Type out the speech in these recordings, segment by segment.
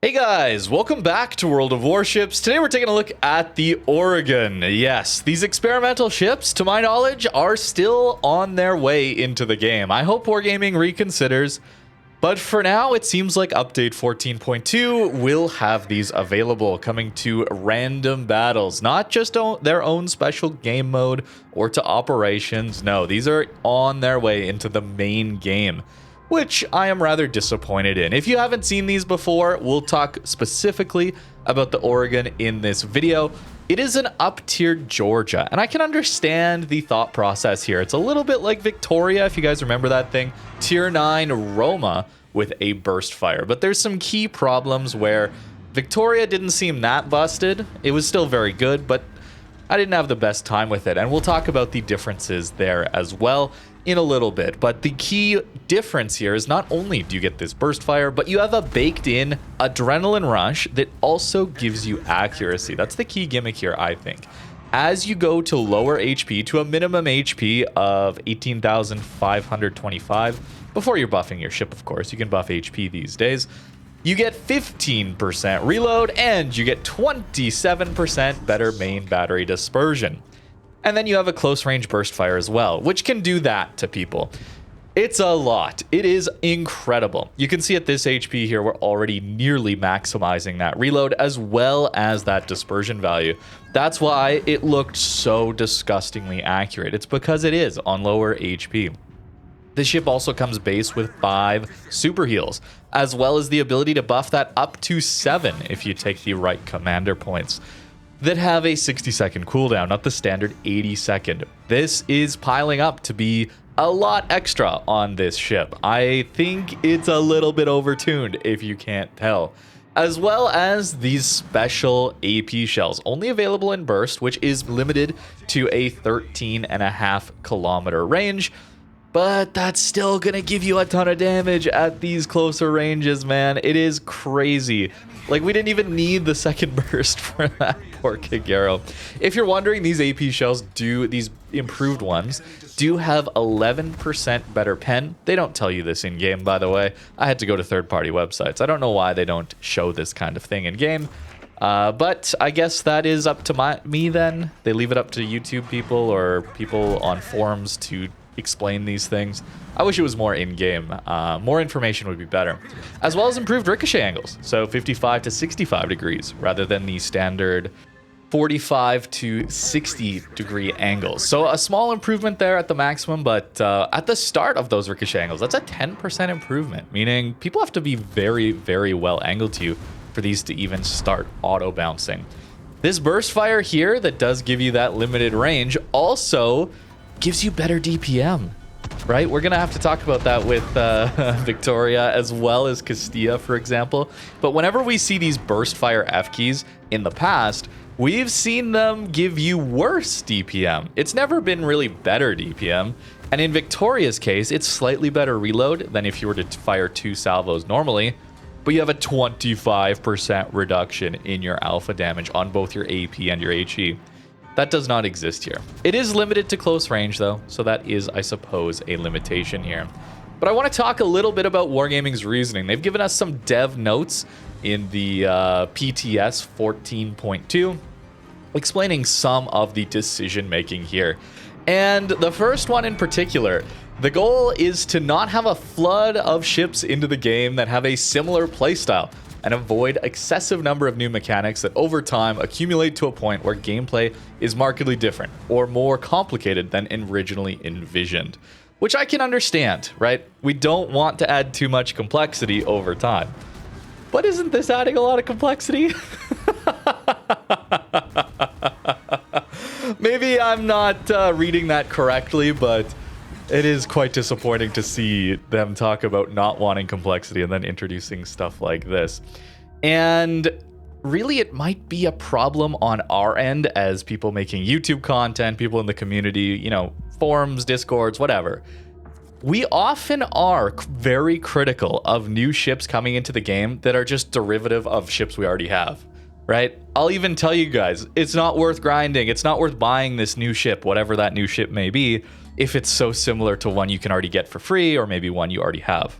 Hey guys, welcome back to World of Warships. Today we're taking a look at the Oregon. Yes, these experimental ships, to my knowledge, are still on their way into the game. I hope Wargaming reconsiders, but for now it seems like update 14.2 will have these available, coming to random battles, not just their own special game mode or to operations. No, these are on their way into the main game, which I am rather disappointed in. If you haven't seen these before, we'll talk specifically about the Oregon in this video. It is an up-tiered Georgia, and I can understand the thought process here. It's a little bit like Victoria, if you guys remember that thing, Tier 9 Roma with a burst fire. But there's some key problems where Victoria didn't seem that busted. It was still very good, but I didn't have the best time with it, and we'll talk about the differences there as well in a little bit. But the key difference here is not only do you get this burst fire, but you have a baked in adrenaline rush that also gives you accuracy. That's the key gimmick here, I think. As you go to lower HP, to a minimum HP of 18,525, before you're buffing your ship, of course, you can buff HP these days, you get 15% reload and you get 27% better main battery dispersion. And then you have a close range burst fire as well, which can do that to people. It's a lot. It is incredible. You can see at this HP here, we're already nearly maximizing that reload as well as that dispersion value. That's why it looked so disgustingly accurate. It's because it is on lower HP. This ship also comes base with 5 Superheals, as well as the ability to buff that up to 7 if you take the right commander points, that have a 60-second cooldown, not the standard 80-second. This is piling up to be a lot extra on this ship. I think it's a little bit overtuned, if you can't tell. As well as these special AP shells, only available in burst, which is limited to a 13.5 kilometer range. But that's still gonna give you a ton of damage at these closer ranges, man. It is crazy. Like, we didn't even need the second burst for that poor Kagero. If you're wondering, these AP shells these improved ones, do have 11% better pen. They don't tell you this in-game, by the way. I had to go to third-party websites. I don't know why they don't show this kind of thing in-game. But I guess that is up to me then. They leave it up to YouTube people or people on forums to explain these things. I wish it was more in-game. More information would be better. As well as improved ricochet angles. So 55 to 65 degrees rather than the standard 45 to 60 degree angles. So a small improvement there at the maximum, but at the start of those ricochet angles, that's a 10% improvement, meaning people have to be very, very well angled to you for these to even start auto bouncing. This burst fire here that does give you that limited range also gives you better DPM, right? We're gonna have to talk about that with Victoria as well as Castilla, for example. But whenever we see these burst fire F keys in the past, we've seen them give you worse DPM. It's never been really better DPM. And in Victoria's case, it's slightly better reload than if you were to fire 2 salvos normally, but you have a 25% reduction in your alpha damage on both your AP and your HE. That does not exist here. It is limited to close range though, so that is, I suppose, a limitation here. But I want to talk a little bit about Wargaming's reasoning. They've given us some dev notes in the PTS 14.2, explaining some of the decision making here. And the first one in particular, the goal is to not have a flood of ships into the game that have a similar playstyle, and avoid excessive number of new mechanics that over time accumulate to a point where gameplay is markedly different or more complicated than originally envisioned. Which I can understand, right? We don't want to add too much complexity over time. But isn't this adding a lot of complexity? Maybe I'm not reading that correctly, but it is quite disappointing to see them talk about not wanting complexity and then introducing stuff like this. And really, it might be a problem on our end as people making YouTube content, people in the community, you know, forums, discords, whatever. We often are very critical of new ships coming into the game that are just derivative of ships we already have, right? I'll even tell you guys, it's not worth grinding. It's not worth buying this new ship, whatever that new ship may be, if it's so similar to one you can already get for free or maybe one you already have.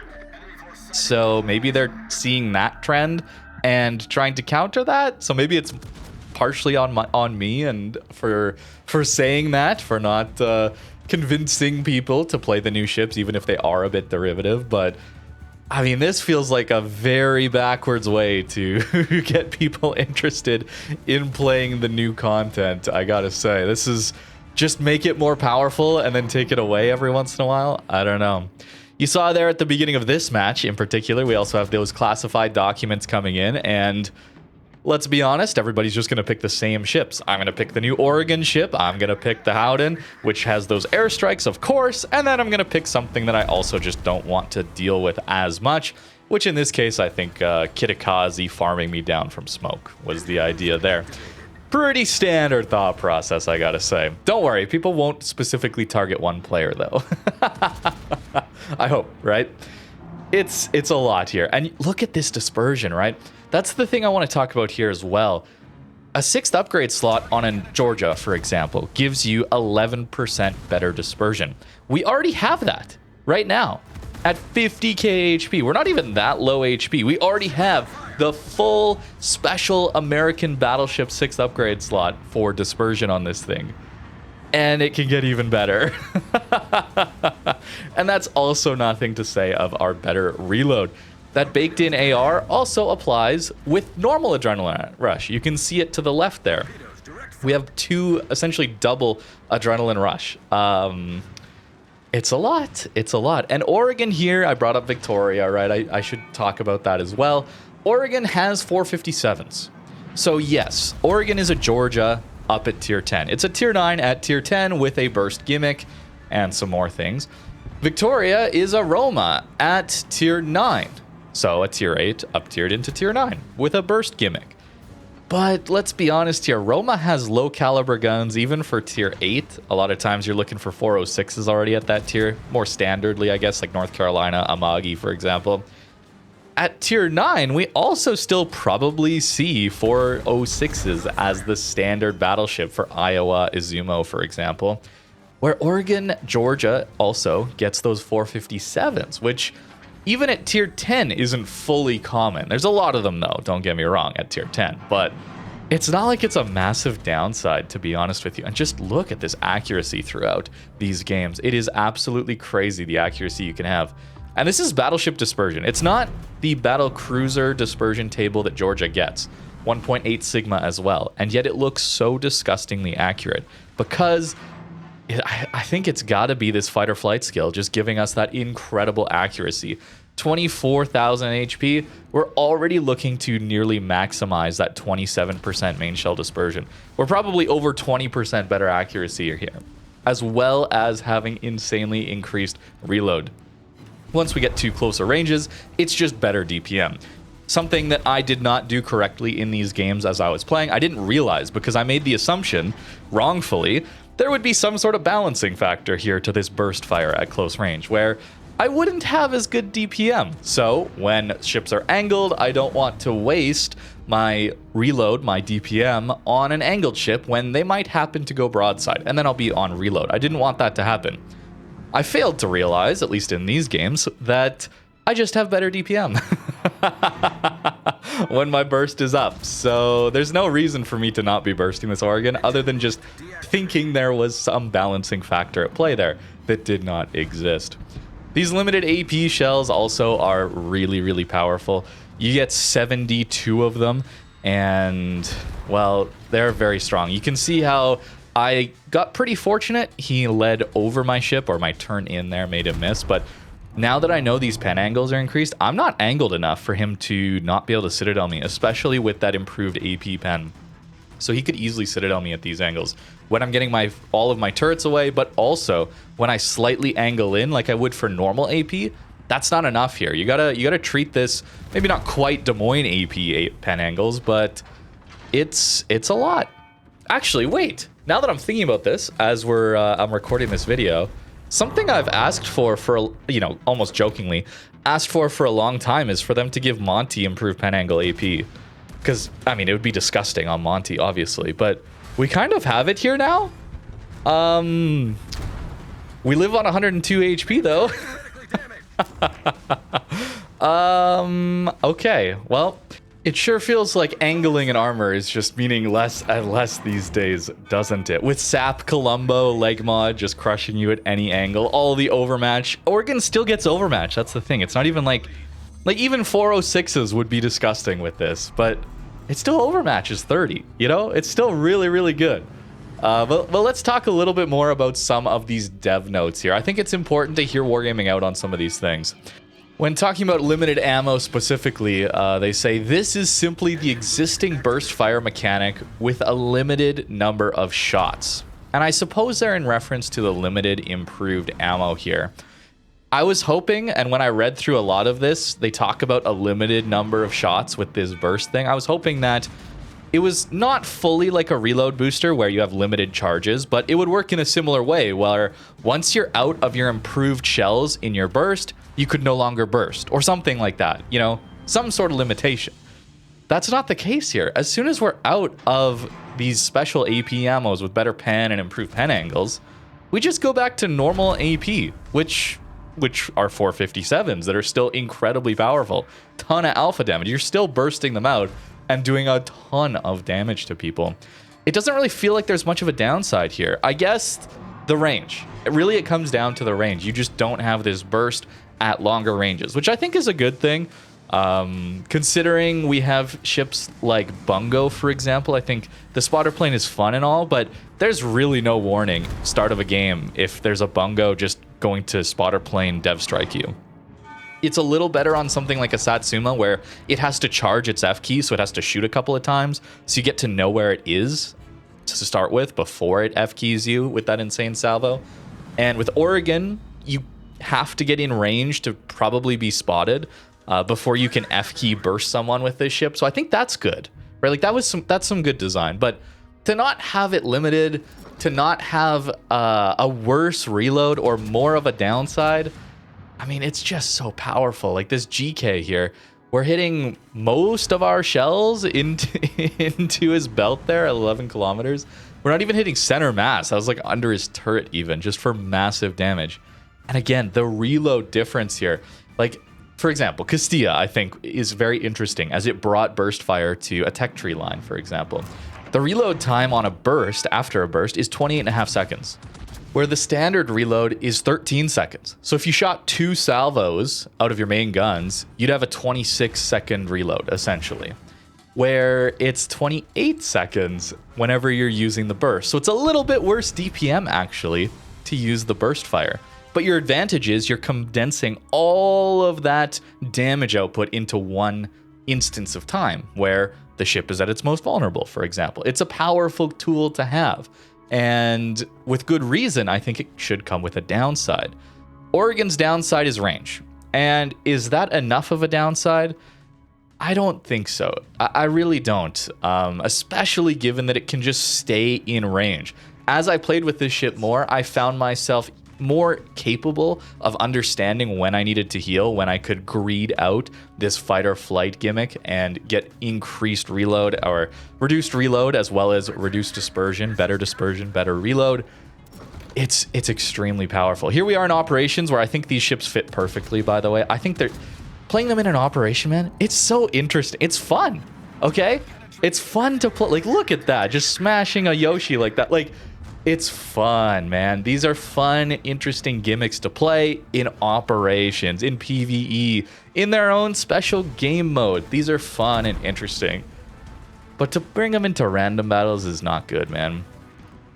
So maybe they're seeing that trend and trying to counter that. So maybe it's partially on me and for saying that, for not convincing people to play the new ships, even if they are a bit derivative. But I mean, this feels like a very backwards way to get people interested in playing the new content, I gotta say. This is just make it more powerful and then take it away every once in a while. I don't know. You saw there at the beginning of this match in particular, we also have those classified documents coming in, and let's be honest, everybody's just going to pick the same ships. I'm going to pick the new Oregon ship. I'm going to pick the Howden, which has those airstrikes, of course. And then I'm going to pick something that I also just don't want to deal with as much, which in this case, I think Kitakazi farming me down from smoke was the idea there. Pretty standard thought process, I gotta say. Don't worry, people won't specifically target one player, though. I hope, right? It's a lot here. And look at this dispersion, right? That's the thing I want to talk about here as well. A 6th upgrade slot on a Georgia, for example, gives you 11% better dispersion. We already have that right now at 50k HP. We're not even that low HP. We already have the full special American Battleship 6th upgrade slot for dispersion on this thing. And it can get even better. And that's also nothing to say of our better reload. That baked in AR also applies with normal adrenaline rush. You can see it to the left there. We have essentially double adrenaline rush. It's a lot. It's a lot. And Oregon here, I brought up Victoria, right? I should talk about that as well. Oregon has 457s. So yes, Oregon is a Georgia up at tier 10. It's a tier 9 at tier 10 with a burst gimmick and some more things. Victoria is a Roma at tier 9. So a tier 8 up tiered into tier 9 with a burst gimmick. But let's be honest here, Roma has low caliber guns even for tier 8. A lot of times you're looking for 406s already at that tier. More standardly, I guess, like North Carolina, Amagi, for example. At tier 9, we also still probably see 406s as the standard battleship for Iowa, Izumo, for example. Where Oregon, Georgia also gets those 457s, which even at tier 10 isn't fully common. There's a lot of them, though, don't get me wrong, at tier 10. But it's not like it's a massive downside, to be honest with you. And just look at this accuracy throughout these games. It is absolutely crazy, the accuracy you can have. And this is battleship dispersion. It's not the battle cruiser dispersion table that Georgia gets. 1.8 sigma as well. And yet it looks so disgustingly accurate because I think it's got to be this fight or flight skill just giving us that incredible accuracy. 24,000 HP. We're already looking to nearly maximize that 27% main shell dispersion. We're probably over 20% better accuracy here, as well as having insanely increased reload. Once we get to closer ranges, it's just better DPM. Something that I did not do correctly in these games as I was playing. I didn't realize because I made the assumption, wrongfully, there would be some sort of balancing factor here to this burst fire at close range, where I wouldn't have as good DPM. So when ships are angled, I don't want to waste my reload, my DPM, on an angled ship when they might happen to go broadside, and then I'll be on reload. I didn't want that to happen. I failed to realize, at least in these games, that I just have better DPM when my burst is up. So there's no reason for me to not be bursting this Oregon other than just thinking there was some balancing factor at play there that did not exist. These limited AP shells also are really, really powerful. You get 72 of them, and, well, they're very strong. You can see how I got pretty fortunate. He led over my ship, or my turn in there made him miss, but now that I know these pen angles are increased, I'm not angled enough for him to not be able to citadel me, especially with that improved AP pen. So he could easily citadel me at these angles when I'm getting all of my turrets away, but also when I slightly angle in like I would for normal AP. That's not enough here. You gotta treat this maybe not quite Des Moines AP pen angles, but it's a lot. Actually, wait. Now that I'm thinking about this, as I'm recording this video, something I've asked for almost jokingly, asked for a long time is for them to give Monty improved pen angle AP. Because, I mean, it would be disgusting on Monty, obviously, but we kind of have it here now. We live on 102 HP, though. Okay, well, It sure feels like angling and armor is just meaning less and less these days, doesn't it? With Sap, Columbo, Leg Mod just crushing you at any angle, all the overmatch. Oregon still gets overmatch, that's the thing. It's not even like even 406s would be disgusting with this, but it still overmatches 30, you know? It's still really, really good. But let's talk a little bit more about some of these dev notes here. I think it's important to hear Wargaming out on some of these things. When talking about limited ammo specifically, they say this is simply the existing burst fire mechanic with a limited number of shots. And I suppose they're in reference to the limited improved ammo here. I was hoping, and when I read through a lot of this, they talk about a limited number of shots with this burst thing. I was hoping that it was not fully like a reload booster where you have limited charges, but it would work in a similar way where once you're out of your improved shells in your burst, you could no longer burst or something like that, you know, some sort of limitation. That's not the case here. As soon as we're out of these special AP ammos with better pen and improved pen angles, we just go back to normal AP, which are 457s that are still incredibly powerful. Ton of alpha damage. You're still bursting them out and doing a ton of damage to people. It doesn't really feel like there's much of a downside here. I guess the range. It comes down to the range. You just don't have this burst at longer ranges, which I think is a good thing. Considering we have ships like Bungo, for example, I think the spotter plane is fun and all, but there's really no warning start of a game if there's a Bungo just going to spotter plane dev strike you. It's a little better on something like a Satsuma where it has to charge its F key, so it has to shoot a couple of times, so you get to know where it is to start with before it F keys you with that insane salvo. And with Oregon, you have to get in range to probably be spotted before you can F key burst someone with this ship. So I think that's good, right? Like that's some good design, but to not have it limited, to not have a worse reload or more of a downside, I mean, it's just so powerful. Like this GK here, we're hitting most of our shells into his belt there at 11 kilometers. We're not even hitting center mass. I was like under his turret even, just for massive damage. And again, the reload difference here, like for example, Castilla, I think is very interesting as it brought burst fire to a tech tree line, for example. The reload time on a burst after a burst is 28.5 seconds, where the standard reload is 13 seconds. So if you shot 2 salvos out of your main guns, you'd have a 26-second reload, essentially, where it's 28 seconds whenever you're using the burst. So it's a little bit worse DPM, actually, to use the burst fire. But your advantage is you're condensing all of that damage output into one instance of time, where the ship is at its most vulnerable, for example. It's a powerful tool to have. And with good reason, I think it should come with a downside. Oregon's downside is range. And is that enough of a downside? I don't think so. I really don't. Especially given that it can just stay in range. As I played with this ship more, I found myself more capable of understanding when I needed to heal, when I could greed out this fight or flight gimmick and get increased reload or reduced reload as well as reduced dispersion, better reload. It's extremely powerful. Here we are in operations where I think these ships fit perfectly, by the way. I think they're playing them in an operation, man. It's so interesting. It's fun. Okay? It's fun to play. Like, look at that. Just smashing a Yoshi like that. Like, it's fun, man. These are fun, interesting gimmicks to play in operations, in PvE, in their own special game mode. These are fun and interesting. But to bring them into random battles is not good, man.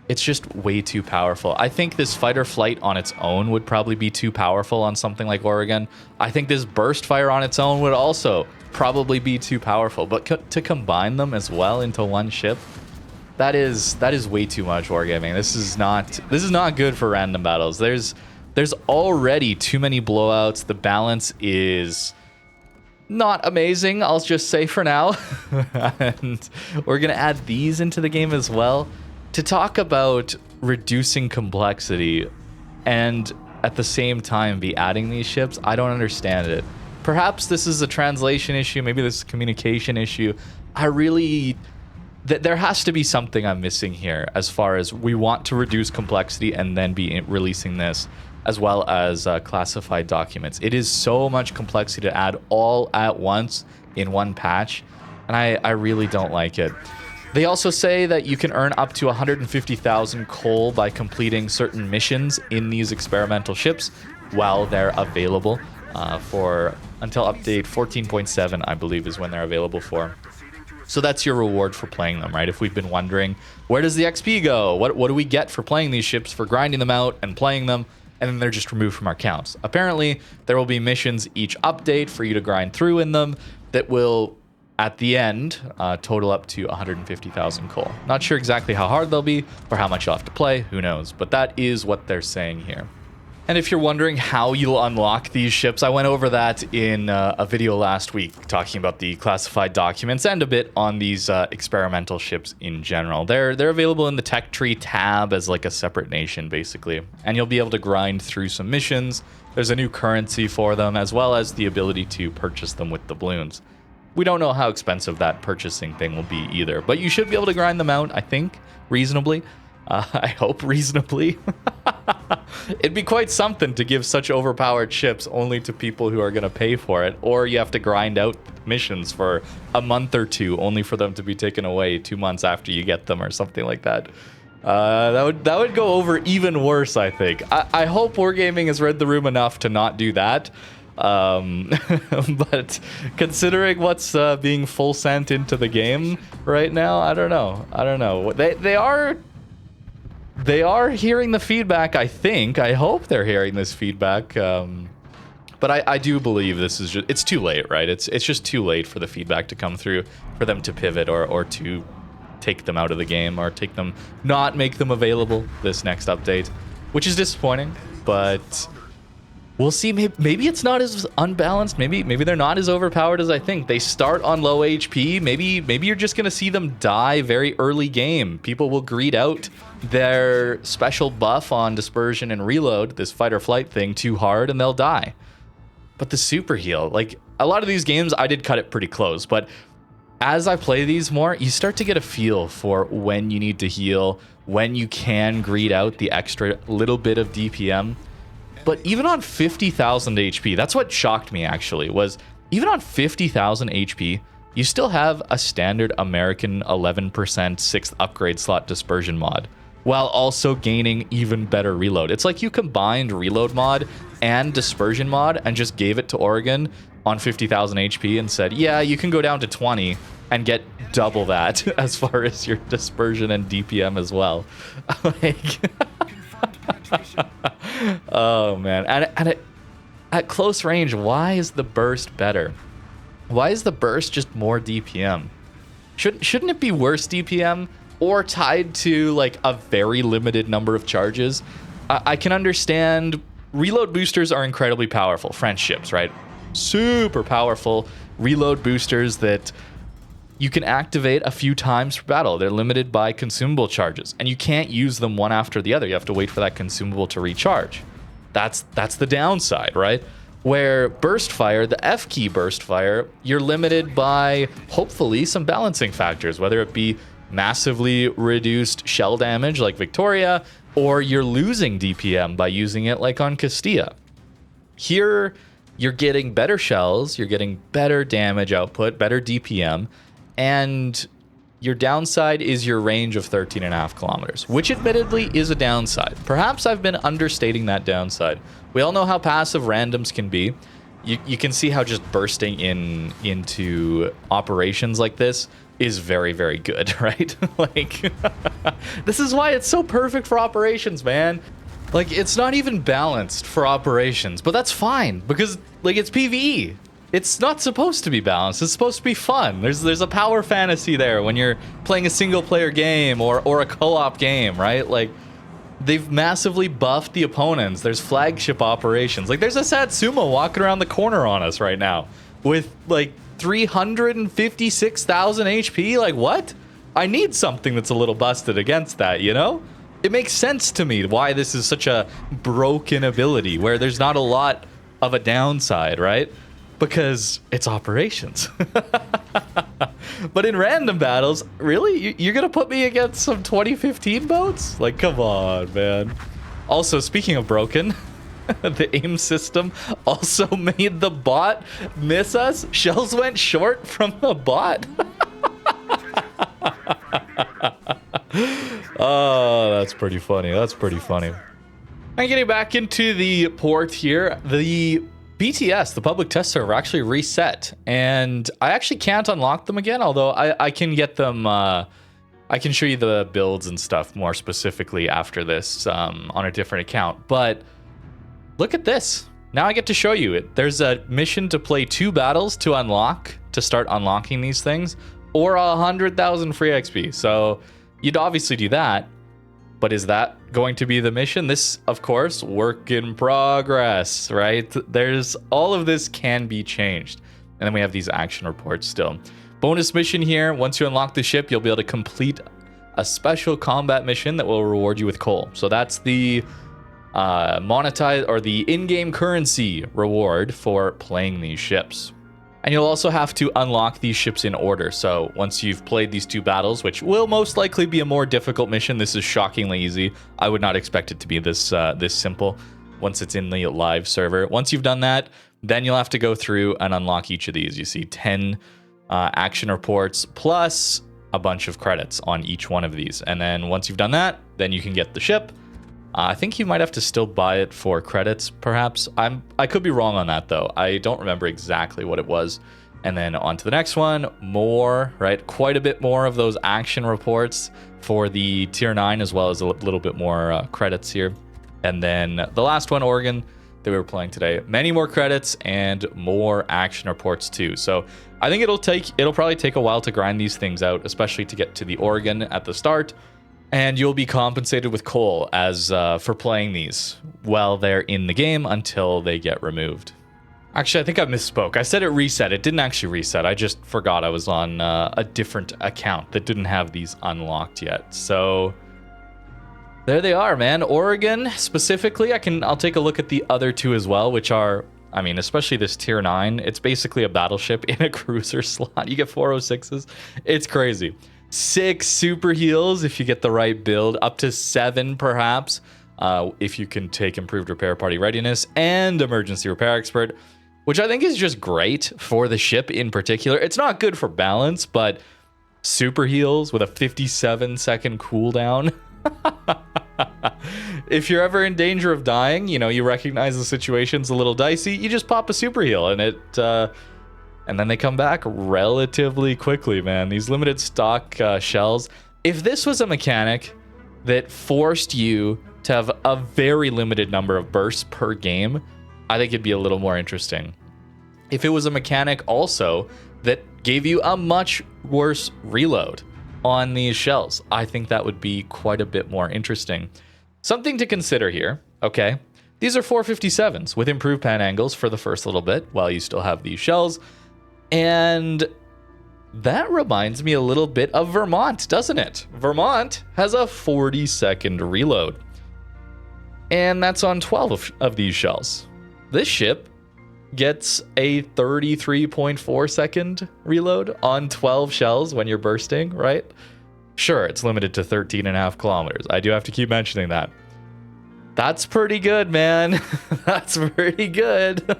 It's just way too powerful. I think this fight or flight on its own would probably be too powerful on something like Oregon. I think this burst fire on its own would also probably be too powerful. But to combine them as well into one ship, that is way too much Wargaming. This is not good for random battles. There's already too many blowouts. The balance is not amazing, I'll just say for now. And we're gonna add these into the game as well to talk about reducing complexity and at the same time be adding these ships. I don't understand it. Perhaps this is a translation issue, maybe this is a communication issue. There has to be something I'm missing here as far as we want to reduce complexity and then be releasing this as well as classified documents. It is so much complexity to add all at once in one patch. and I really don't like it. They also say that you can earn up to 150,000 coal by completing certain missions in these experimental ships while they're available for until update 14.7, I believe, is when they're available for. So that's your reward for playing them, right? If we've been wondering, where does the XP go? What do we get for playing these ships, for grinding them out and playing them? And then they're just removed from our counts. Apparently, there will be missions each update for you to grind through in them that will, at the end, total up to 150,000 coal. Not sure exactly how hard they'll be or how much you'll have to play. Who knows? But that is what they're saying here. And if you're wondering how you'll unlock these ships, I went over that in a video last week talking about the classified documents and a bit on these experimental ships in general. They're available in the tech tree tab as like a separate nation, basically. And you'll be able to grind through some missions. There's a new currency for them, as well as the ability to purchase them with doubloons. We don't know how expensive that purchasing thing will be either, but you should be able to grind them out, I think, reasonably. I hope reasonably. It'd be quite something to give such overpowered ships only to people who are going to pay for it, or you have to grind out missions for a month or two only for them to be taken away 2 months after you get them or something like that. That would go over even worse, I think. I hope Wargaming has read the room enough to not do that. But considering what's being full sent into the game right now, I don't know. They are hearing the feedback, I think. I hope they're hearing this feedback. But I do believe this is just, it's too late, right? It's just too late for the feedback to come through, for them to pivot or to take them out of the game, or not make them available this next update, which is disappointing. But we'll see. Maybe it's not as unbalanced. Maybe they're not as overpowered as I think. They start on low HP. Maybe you're just gonna see them die very early game. People will greed out their special buff on dispersion and reload, this fight or flight thing, too hard, and they'll die. But the Superheal, like a lot of these games, I did cut it pretty close. But as I play these more, you start to get a feel for when you need to heal, when you can greed out the extra little bit of DPM. But even on 50,000 HP, that's what shocked me actually, was even on 50,000 HP, you still have a standard American 11% 6th upgrade slot dispersion mod, while also gaining even better reload. It's like you combined reload mod and dispersion mod and just gave it to Oregon on 50,000 HP and said, yeah, you can go down to 20 and get double that as far as your dispersion and DPM as well. Like, oh man, and at close range, why is the burst better? Why is the burst just more DPM? Shouldn't it be worse DPM or tied to like a very limited number of charges? I can understand reload boosters are incredibly powerful. French ships, right? Super powerful reload boosters that you can activate a few times per battle. They're limited by consumable charges, and you can't use them one after the other. You have to wait for that consumable to recharge. That's the downside, right? Where burst fire, the F key burst fire, you're limited by hopefully some balancing factors, whether it be massively reduced shell damage like Victoria, or you're losing DPM by using it like on Castilla. Here, you're getting better shells, you're getting better damage output, better DPM, and your downside is your range of 13.5 kilometers, which admittedly is a downside. Perhaps I've been understating that downside. We all know how passive randoms can be. You can see how just bursting into operations like this is very, very good, right? Like, this is why it's so perfect for operations, man. Like, it's not even balanced for operations, but that's fine because, like, it's PvE. It's not supposed to be balanced. It's supposed to be fun. There's a power fantasy there when you're playing a single player game or a co-op game, right? Like, they've massively buffed the opponents. There's flagship operations. Like, there's a Satsuma walking around the corner on us right now with like 356,000 HP. Like, what? I need something that's a little busted against that, you know? It makes sense to me why this is such a broken ability where there's not a lot of a downside, right? Because it's operations. But in random battles, really? You're going to put me against some 2015 boats? Like, come on, man. Also, speaking of broken, the aim system also made the bot miss us. Shells went short from the bot. that's pretty funny. That's pretty funny. And getting back into the port here, the BTS, the public test server, actually reset. And I actually can't unlock them again, although I can get them... I can show you the builds and stuff more specifically after this on a different account. But look at this. Now I get to show you it. There's a mission to play 2 battles to unlock, to start unlocking these things, or 100,000 free XP. So you'd obviously do that. But is that going to be the mission? This, of course, work in progress, right? There's all of this can be changed. And then we have these action reports still. Bonus mission here. Once you unlock the ship, you'll be able to complete a special combat mission that will reward you with coal. So that's the monetize or the in-game currency reward for playing these ships. And you'll also have to unlock these ships in order. So once you've played these 2 battles, which will most likely be a more difficult mission, this is shockingly easy. I would not expect it to be this this simple once it's in the live server. Once you've done that, then you'll have to go through and unlock each of these. You see 10 action reports plus a bunch of credits on each one of these. And then once you've done that, then you can get the ship. I think you might have to still buy it for credits, perhaps. I could be wrong on that, though. I don't remember exactly what it was. And then on to the next one, more, right? Quite a bit more of those action reports for the tier 9, as well as a little bit more credits here. And then the last one, Oregon, that we were playing today. Many more credits and more action reports too. So I think it'll probably take a while to grind these things out, especially to get to the Oregon at the start. And you'll be compensated with coal as for playing these while they're in the game until they get removed. Actually, I think I misspoke. I said it reset. It didn't actually reset. I just forgot I was on a different account that didn't have these unlocked yet. So there they are, man. Oregon specifically, I'll take a look at the other 2 as well, which are, I mean, especially this tier 9. It's basically a battleship in a cruiser slot. You get 406s. It's crazy. 6 Superheals if you get the right build, up to 7 perhaps if you can take improved repair party readiness and emergency repair expert, which I think is just great for the ship in particular. It's not good for balance, but Superheals with a 57-second cooldown. If you're ever in danger of dying, you know, you recognize the situation's a little dicey, you just pop a Superheal and it and then they come back relatively quickly, man. These limited stock shells. If this was a mechanic that forced you to have a very limited number of bursts per game, I think it'd be a little more interesting. If it was a mechanic also that gave you a much worse reload on these shells, I think that would be quite a bit more interesting. Something to consider here, okay? These are 457s with improved pan angles for the first little bit while you still have these shells. And that reminds me a little bit of Vermont, doesn't it? Vermont has a 40-second reload. And that's on 12 of these shells. This ship gets a 33.4-second reload on 12 shells when you're bursting, right? Sure, it's limited to 13.5 kilometers. I do have to keep mentioning that. That's pretty good, man. That's pretty good.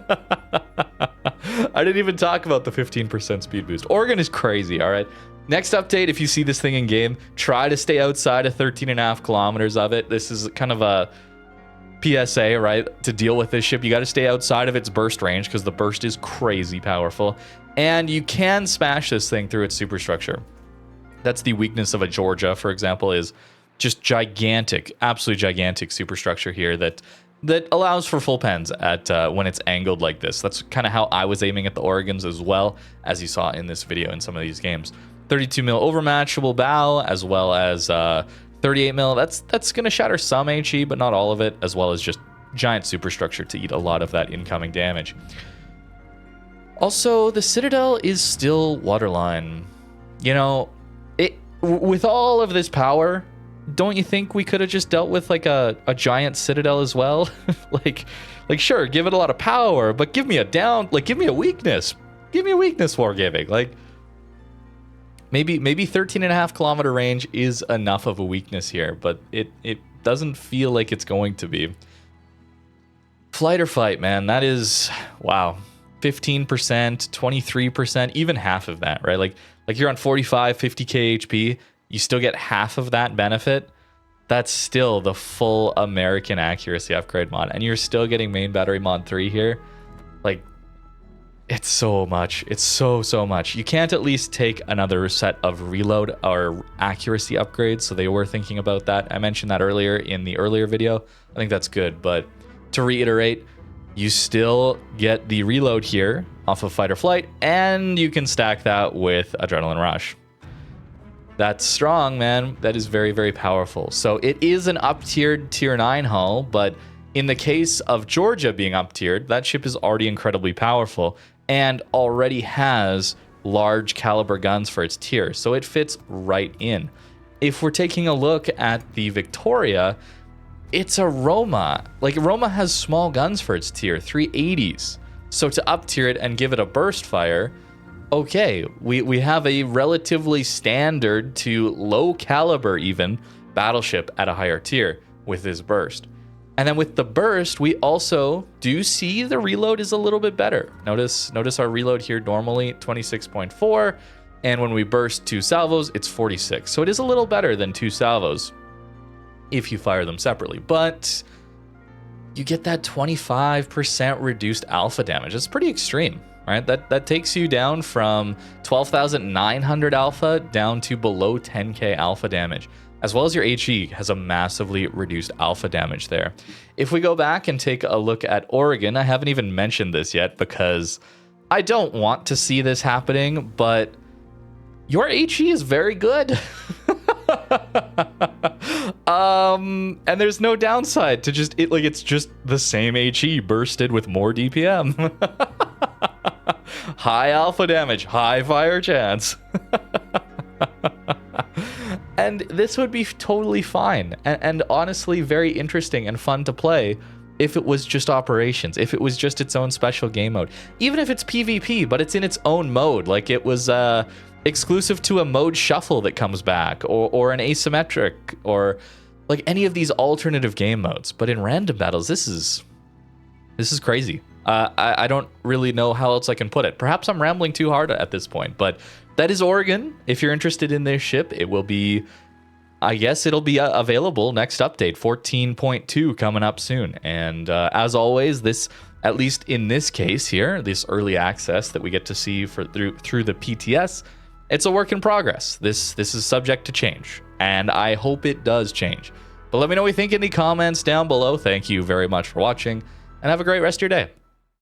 I didn't even talk about the 15% speed boost. Oregon is crazy, all right? Next update, if you see this thing in game, try to stay outside of 13.5 kilometers of it. This is kind of a PSA, right? To deal with this ship, you got to stay outside of its burst range because the burst is crazy powerful. And you can smash this thing through its superstructure. That's the weakness of a Georgia, for example, is just gigantic, absolutely gigantic superstructure here that allows for full pens at when it's angled like this. That's kind of how I was aiming at the Oregons as well, as you saw in this video in some of these games. 32 mil overmatchable bow, as well as 38 mil. That's going to shatter some HE, but not all of it, as well as just giant superstructure to eat a lot of that incoming damage. Also, the Citadel is still waterline. You know, with all of this power, don't you think we could have just dealt with like a giant Citadel as well? like sure, give it a lot of power, but give me a weakness. Give me a weakness, Wargaming. Like maybe 13.5 kilometer range is enough of a weakness here, but it doesn't feel like it's going to be. Flight or fight, man, that is wow. 15%, 23%, even half of that, right? Like you're on 45, 50k HP, you still get half of that benefit. that's still the full American accuracy upgrade mod, and you're still getting main battery mod 3 here. Like, it's so much. It's so much. You can't at least take another set of reload or accuracy upgrades, so they were thinking about that. I mentioned that earlier in the earlier video. I think that's good, but to reiterate, you still get the reload here off of Fight or Flight, and you can stack that with Adrenaline Rush. That's strong, man. That is very powerful. So it is an up-tiered tier 9 hull, but in the case of Georgia being up-tiered, that ship is already incredibly powerful and already has large caliber guns for its tier, so it fits right in. If we're taking a look at the Victoria, it's a Roma. Like, Roma has small guns for its tier, 380s. So to up-tier it and give it a burst fire, okay, we have a relatively standard to low caliber even battleship at a higher tier with this burst. And then with the burst, we also do see the reload is a little bit better. Notice our reload here normally 26.4, and when we burst 2 salvos, it's 46. So it is a little better than 2 salvos if you fire them separately, but you get that 25% reduced alpha damage. It's pretty extreme, right? That takes you down from 12,900 alpha down to below 10k alpha damage, as well as your HE has a massively reduced alpha damage there. If we go back and take a look at Oregon, I haven't even mentioned this yet because I don't want to see this happening, but your HE is very good. And there's no downside to just it, like, it's just the same HE bursted with more DPM. High alpha damage, high fire chance. And this would be totally fine and honestly very interesting and fun to play if it was just operations, if it was just its own special game mode. Even if it's PvP, but it's in its own mode, like it was exclusive to a mode shuffle that comes back, or an asymmetric, or like any of these alternative game modes. But in random battles, this is crazy. I don't really know how else I can put it. Perhaps I'm rambling too hard at this point, but that is Oregon. If you're interested in this ship, it will be, I guess it'll be available next update, 14.2 coming up soon. And as always, this, at least in this case here, this early access that we get to see through the PTS, it's a work in progress. This is subject to change, and I hope it does change. But let me know what you think in the comments down below. Thank you very much for watching, and have a great rest of your day.